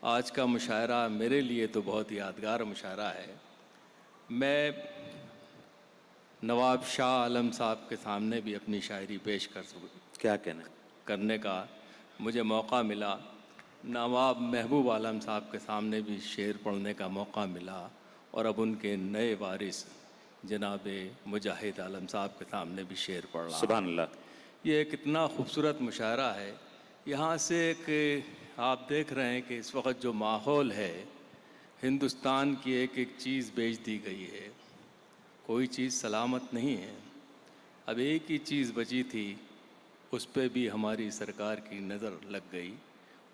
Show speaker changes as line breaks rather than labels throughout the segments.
आज का मुशायरा मेरे लिए तो बहुत यादगार मुशायरा है। मैं नवाब शाह आलम साहब के सामने भी अपनी शायरी पेश
क्या कहना
करने का मुझे मौका मिला। नवाब महबूब आलम साहब के सामने भी शेर पढ़ने का मौका मिला और अब उनके नए वारिस जनाब मुजाहिद आलम साहब के सामने भी शेर पढ़ रहा।
सुभान अल्लाह।
ये कितना खूबसूरत मुशायरा है। यहाँ से एक आप देख रहे हैं कि इस वक्त जो माहौल है, हिंदुस्तान की एक एक चीज़ बेच दी गई है, कोई चीज़ सलामत नहीं है। अब एक ही चीज़ बची थी, उस पर भी हमारी सरकार की नज़र लग गई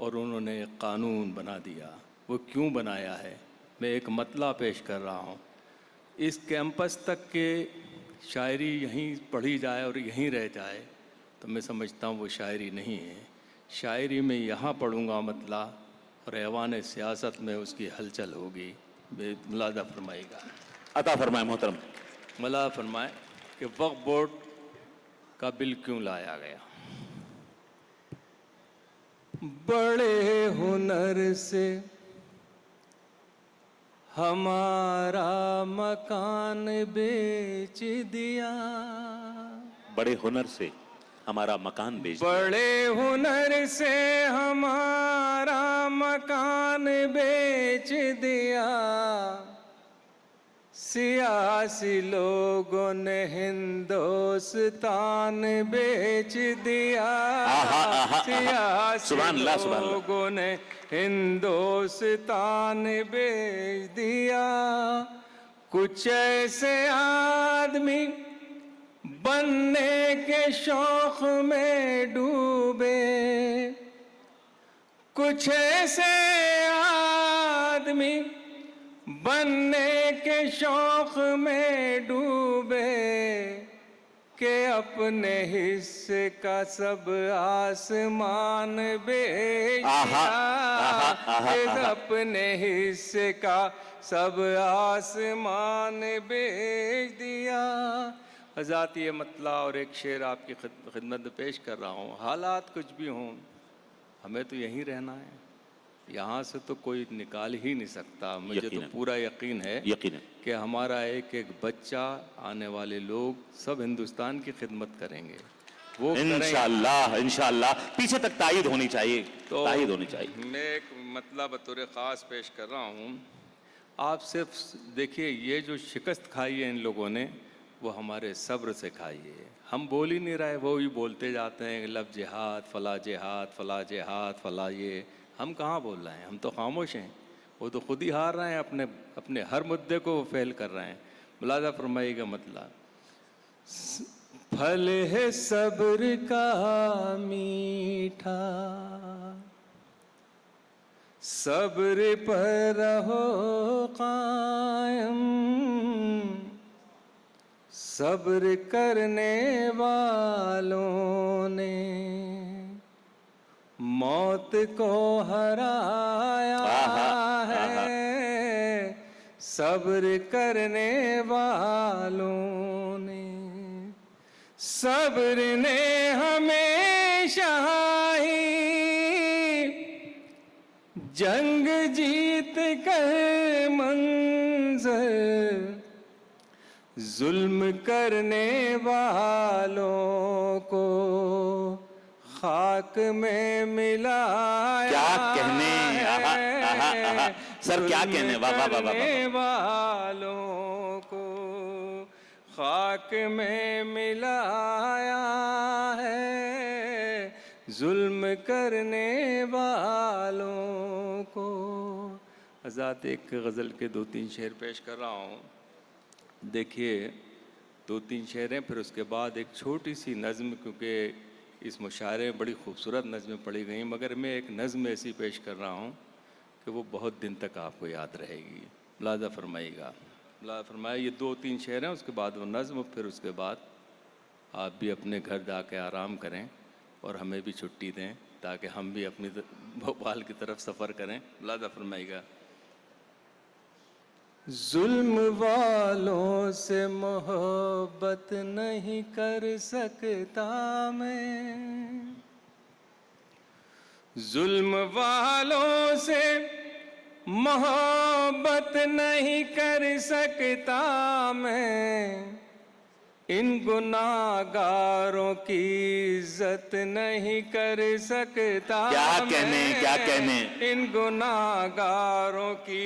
और उन्होंने एक कानून बना दिया। वो क्यों बनाया है, मैं एक मतला पेश कर रहा हूँ। इस कैंपस तक के शायरी यहीं पढ़ी जाए और यहीं रह जाए तो मैं समझता हूँ वो शायरी नहीं है। शायरी में यहाँ पढ़ूँगा मतला और ऐवान सियासत में उसकी हलचल होगी। मुलादा फरमाएगा,
अता फरमाए मोहतरम।
मुलादा फरमाए कि वक्फ बोर्ड का बिल क्यों लाया गया। बड़े हुनर से हमारा मकान बेच दिया,
बड़े हुनर से हमारा मकान बेच दिया।
बड़े हुनर से हमारा मकान बेच दिया, सियासी लोगों ने हिंदुस्तान बेच दिया। सियासी लोगों ने हिंदुस्तान बेच दिया। कुछ ऐसे आदमी बनने के शौक में डूबे, कुछ ऐसे आदमी बनने के शौक में डूबे के अपने हिस्से का सब आसमान बेच दिया। अपने हिस्से का सब आसमान बेच दिया। हज़ात ये मतला और एक शेर आपकी खिदमत में पेश कर रहा हूँ। हालात कुछ भी हों, हमें तो यहीं रहना है, यहाँ से तो कोई निकाल ही नहीं सकता। मुझे तो पूरा यकीन है कि हमारा एक एक बच्चा, आने वाले लोग सब हिंदुस्तान की खिदमत करेंगे। वो
इंशाअल्लाह, इंशाअल्लाह। पीछे तक तायद होनी चाहिए,
तो
तायद होनी चाहिए।
मैं एक मतलब बतौर ख़ास पेश कर रहा हूँ। आप सिर्फ देखिए, ये जो शिकस्त खाई है इन लोगों ने, वो हमारे सब्र से खाई है। हम बोल ही नहीं रहे, वो ही बोलते जाते हैं लब जिहाद, फला जिहाद, फला जिहाद, फला ये। हम कहाँ बोल रहे हैं, हम तो खामोश हैं। वो तो खुद ही हार रहे हैं, अपने अपने हर मुद्दे को वो फेल कर रहे हैं। मुलाजा फरमाइएगा मतलब, फल है सब्र का मीठा, सब्र पर रहो कायम, सब्र करने वालों ने मौत को हराया है। सब्र करने वालों ने, सब्र ने हमेशा ही जंग जीत कर मंज़र जुल्म करने वालों को खाक में मिलाया।
क्या कहने, सर क्या कहने, वाह वाह वाह वाह।
वालों को खाक में मिलाया है, जुल्म करने वालों को। आज़ाद एक गज़ल के 2-3 शेर पेश कर रहा हूँ। देखिए, 2-3 शेर हैं, फिर उसके बाद एक छोटी सी नज़्म, क्योंकि इस मुशायरे में बड़ी खूबसूरत नज़में पढ़ी गई, मगर मैं एक नज़्म ऐसी पेश कर रहा हूँ कि वो बहुत दिन तक आपको याद रहेगी। मुलाज़ा फरमाइएगा, मुलाज़ा फरमाइए। ये 2-3 शेर हैं, उसके बाद वो नज़्म, फिर उसके बाद आप भी अपने घर जाके आराम करें और हमें भी छुट्टी दें, ताकि हम भी अपनी भोपाल की तरफ सफ़र करें। मुलाज़ा फरमाइएगा। जुल्म वालों से मोहब्बत नहीं कर सकता मैं, जुल्म वालों से मोहब्बत नहीं कर सकता मैं, इन गुनाहगारों की इज्जत नहीं कर सकता
क्या कहने,
मैं।
क्या कहने।
इन गुनाहगारों की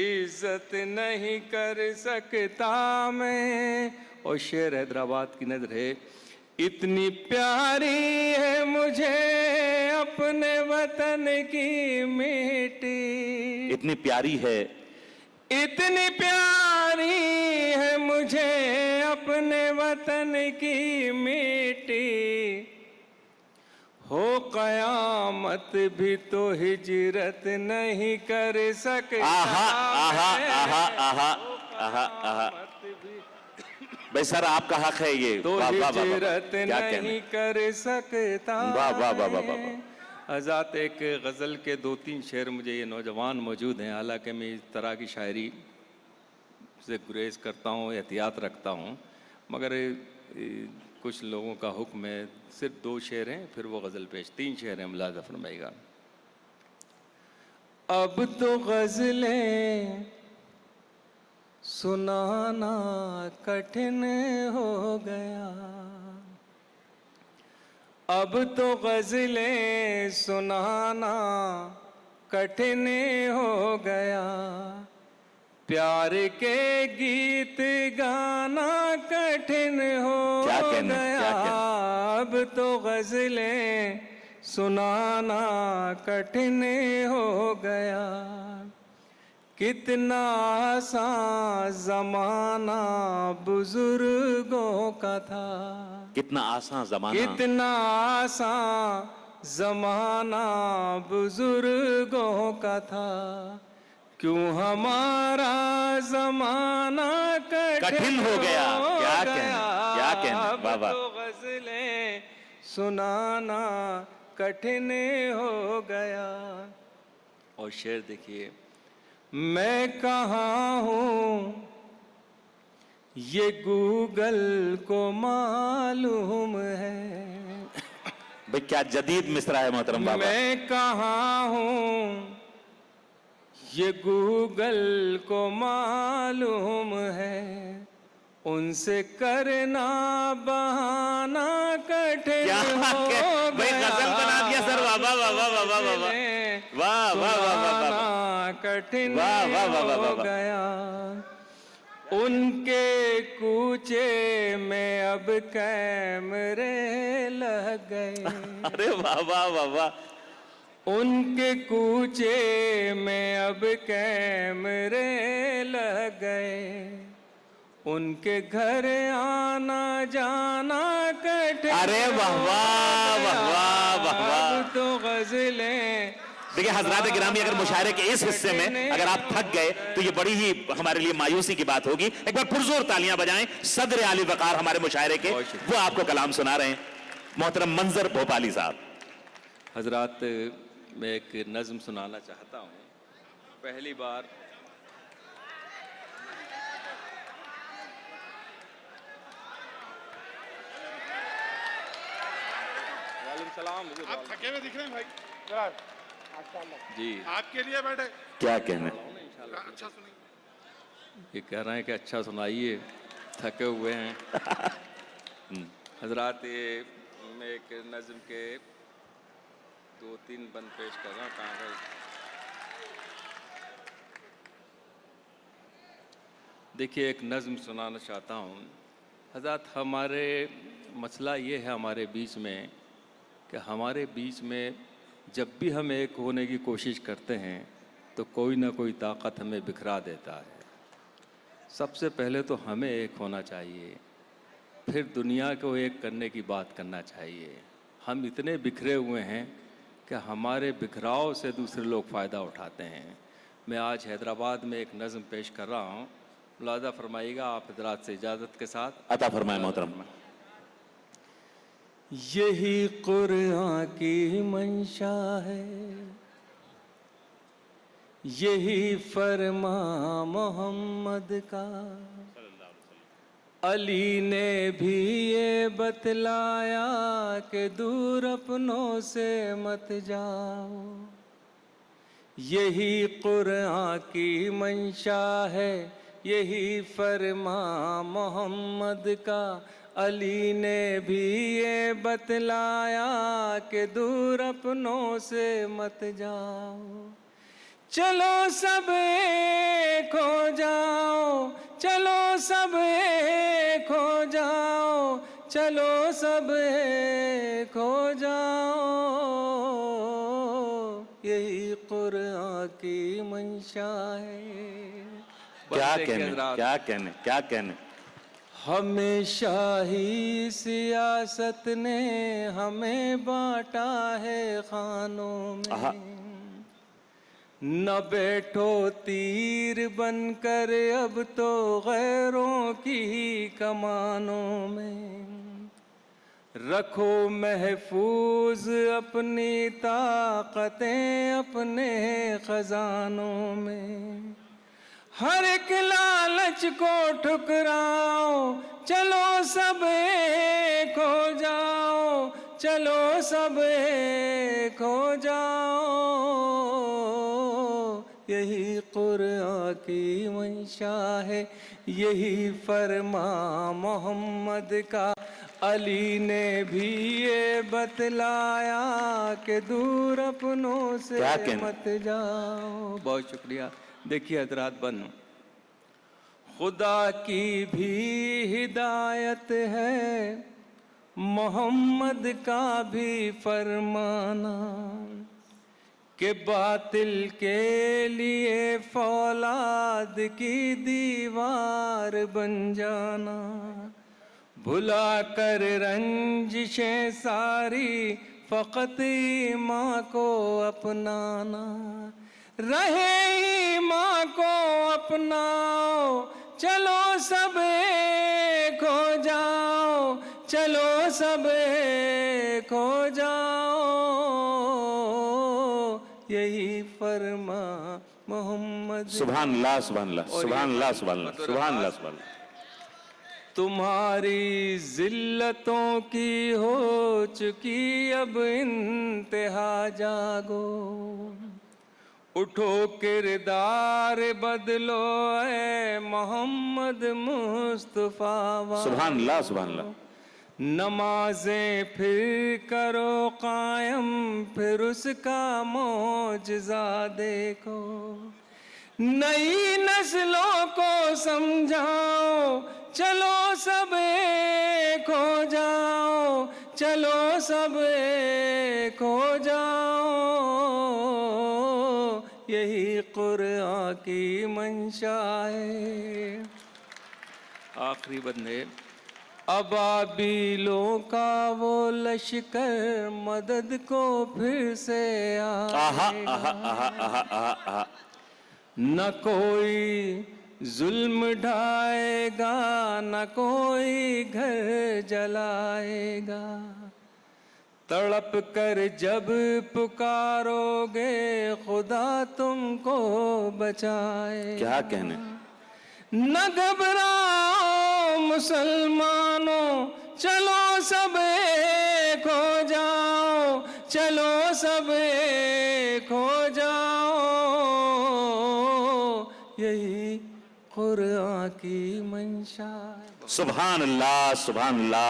इज्जत नहीं कर सकता मैं। और शेर हैदराबाद की नजर है, इतनी प्यारी है मुझे अपने वतन की मिट्टी,
इतनी प्यारी है,
इतनी प्यारी है मुझे अपने वतन की मिट्टी, हो कयामत भी तो हिजरत नहीं कर सकता
आहा आहा
मैं।
आहा आहा आहा आहा।
कयामत भी
भाई सर आपका हक है ये।
तो
वाह वाह वाह वाह,
हिजरत
क्या कहने।
नहीं कर सकता
वाह वाह वाह वाह वाह।
मैं। आज़ाद एक गज़ल के 2-3 शेर मुझे ये नौजवान मौजूद हैं, हालांकि मैं इस तरह की शायरी से गुरेज करता हूँ, एहतियात रखता हूँ, मगर कुछ लोगों का हुक्म है। सिर्फ 2 शेर हैं, फिर वो गज़ल पेश, 3 शेर हैं, मुलाज़ा फरमाइएगा। अब तो गज़लें सुनाना कठिन हो गया, अब तो गज़लें सुनाना कठिन हो गया, प्यार के गीत गाना कठिन हो
क्या कहने,
गया,
क्या कहने।
अब तो गज़लें सुनाना कठिन हो गया, कितना आसान ज़माना बुजुर्गों का था,
कितना आसान जमाना,
कितना आसान ज़माना बुजुर्गों का था, क्यों हमारा ज़माना
कठिन हो गया। क्या कहने, क्या कहने,
अब
वाह वाह।
तो गज़लें सुनाना कठिन हो गया। और शेर देखिए, मैं कहाँ हूँ ये गूगल को मालूम है,
भाई क्या जदीद मिसरा है मोहतरम बाबा।
मैं कहाँ हूँ ये गूगल को मालूम है, उनसे करना बहाना कठिन
क्या
हो
भाई
गया,
गजल बना दिया सर। वाह वाह वाह वाह वाह वाह वाह वाह वाह वाह वाह वाह वाह।
कठिन
वाह, वाह, वाह, वाह, वाह,
हो
वाह।
गया, उनके कूचे में अब कैमरे लग गए,
अरे वाह वाह वाह वाह।
उनके कूचे में अब कैमरे लग गए, उनके घर आना जाना कठिन
अरे वाह वाह वाह वाह वाह वाह।
अब तो गज़लें।
देखिए हजरात गिरामी, अगर मुशायरे के इस हिस्से में अगर आप थक गए तो ये बड़ी ही हमारे लिए मायूसी की बात होगी। एक बार पुरजोर तालियां बजाएं सदर आली वकार हमारे मुशायरे के, वो आपको कलाम सुना रहे हैं मोहतरम मंजर भोपाली साहब।
हजरात, मैं एक नज़्म सुनाना चाहता हूँ। पहली बार वालेकुम सलाम।
आप थके हुए दिख रहे हैं भाई
जी,
आपके लिए बैठे।
क्या कहने।
अच्छा सुनिए।
ये कह रहे हैं कि अच्छा सुनाइए, थके हुए हैं। हजरात, ये मैं एक नज़्म के 2-3 बंद पेश कर रहा हूँ। कहाँ है? देखिए, एक नज़्म सुनाना चाहता हूँ। हजरात, हमारे मसला ये है हमारे बीच में कि हमारे बीच में जब भी हम एक होने की कोशिश करते हैं तो कोई ना कोई ताकत हमें बिखरा देता है। सबसे पहले तो हमें एक होना चाहिए, फिर दुनिया को एक करने की बात करना चाहिए। हम इतने बिखरे हुए हैं कि हमारे बिखराव से दूसरे लोग फ़ायदा उठाते हैं। मैं आज हैदराबाद में एक नज़्म पेश कर रहा हूँ, मुलाज़ा फरमाइएगा आप हजरात से इजाज़त के साथ।
अता फरमाए मोहतरम।
यही कुरान की मंशा है, यही फरमा मोहम्मद का, अली ने भी ये बतलाया कि दूर अपनों से मत जाओ, यही कुरान की मंशा है, यही फरमा मोहम्मद का। अली ने भी ये बतलाया कि दूर अपनों से मत जाओ, चलो सब एक हो जाओ, चलो सब एक हो जाओ, चलो सब एक हो जाओ, यही कुरान की मंशा है।
क्या
बंदे के
कहने,
हज़रात,
क्या कहने, क्या कहने।
हमेशा ही सियासत ने हमें बांटा है खानों
आहा।
में, न बैठो तीर बनकर अब तो गैरों की कमानों में, रखो महफूज अपनी ताकतें अपने खजानों में, हर एक लालच को ठुकराओ, चलो सब एक हो जाओ, चलो सब एक हो जाओ, यही कुरान की मंशा है, यही फरमा मोहम्मद का। अली ने भी ये बतलाया कि दूर अपनों से
क्या कहना?
मत जाओ। बहुत शुक्रिया। देखिए हजरात बन, खुदा की भी हिदायत है, मोहम्मद का भी फरमाना, कि बातिल के लिए फौलाद की दीवार बन जाना, भुला कर रंजिशें सारी फ़कत ईमान को अपनाना, रहे ईमान को अपनाओ, चलो सब एक हो जाओ, चलो सब एक हो जाओ, यही फरमा मोहम्मद।
सुभान अल्लाह, सुभान अल्लाह, सुभान अल्लाह, सुभान अल्लाह, सुभान अल्लाह, सुभान अल्लाह।
तुम्हारी जिल्लतों की हो चुकी अब इंतहा, जागो उठो किरदार बदलो ऐ मोहम्मद मुस्तफा वालो।
सुभान अल्लाह, सुभान अल्लाह।
नमाजें फिर करो कायम, फिर उसका मौजज़ा देखो, नई नस्लों को समझाओ, चलो सब एक हो जाओ, चलो सब एक हो जाओ, यही कुरान की मंशा है। आखिरी बंदे, अबाबीलों का वो लश्कर मदद को फिर से
आहा,
आएगा,
आहा, आहा, आहा, आहा, आहा।
न कोई जुल्म ढाएगा, न कोई घर जलाएगा, तड़प कर जब पुकारोगे खुदा तुमको बचाएगा।
क्या कहने।
न घबराओ मुसलमानों, चलो सब एक हो जाओ, चलो सब एक हो जाओ, यही कुरान की मंशा है।
सुभान अल्लाह, सुभान अल्लाह।